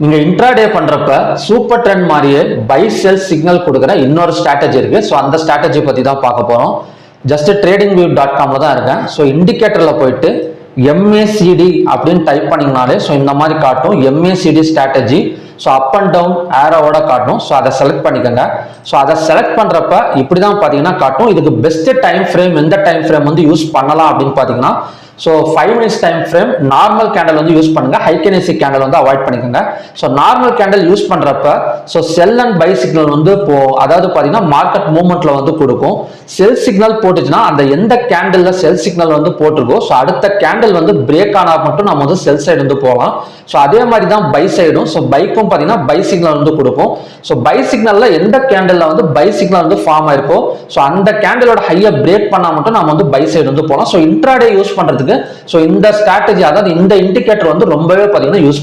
நீங்க இன்ட்ராடே பண்றப்ப super trend மாதிரியே பை செல் சிக்னல் கொடுக்குற இன்னொரு ஸ்ட்ராட்டஜி இருக்கு. ஸோ அந்த ஸ்ட்ராட்டஜி பத்தி தான் பார்க்க போறோம். ஜஸ்ட் tradingview.comல தான் இருக்கேன். ஸோ இண்டிகேட்டர்ல போயிட்டு MACD அப்படின்னு டைப் பண்ணீங்கனாலே ஸோ இந்த மாதிரி காட்டும். MACD strategy. So up and down ஏரோவோட காட்டும். ஸோ அதை செலக்ட் பண்ணிக்கோங்க. ஸோ அதை செலக்ட் பண்றப்ப இப்படி தான் பார்த்தீங்கன்னா காட்டும். இதுக்கு பெஸ்ட் டைம் ஃப்ரேம் எந்த டைம் ஃப்ரேம் வந்து யூஸ் பண்ணலாம் அப்படின்னு பார்த்தீங்கன்னா so 5 minutes time frame normal candle வந்து யூஸ் பண்ணுங்க. ஹை கெனசி கேண்டல் வந்து அவாய்ட் பண்ணிக்கோங்க. ஸோ நார்மல் கேண்டல் யூஸ் பண்றப்ப so sell and by signal வந்து அதாவது பார்த்தீங்கன்னா மார்க்கெட் மூவ்மெண்ட்ல வந்து கொடுக்கும். செல் சிக்னல் போட்டுச்சுன்னா அந்த எந்த கேண்டல்ல செல் சிக்னல் வந்து போட்டிருக்கோ ஸோ அடுத்த கேண்டல் வந்து பிரேக் ஆனா மட்டும் நம்ம வந்து செல் சைடு வந்து போகலாம். ஸோ அதே மாதிரி தான் பை சைடும். ஸோ பைக்கும் பார்த்தீங்கன்னா பை சிக்னல் வந்து கொடுக்கும். ஸோ பை சிக்னல்ல எந்த கேண்டல்ல வந்து பை சிக்னல் வந்து ஃபார்ம் ஆயிருக்கோ ஸோ அந்த கேண்டலோட ஹையை பிரேக் பண்ணா மட்டும் நம்ம வந்து பை சைடு வந்து போகலாம். ஸோ இன்ட்ராடே யூஸ் பண்றதுக்கு ஸோ இந்த ஸ்ட்ராட்டஜி அதாவது இந்த இண்டிகேட்டர் வந்து ரொம்பவே பார்த்தீங்கன்னா யூஸ்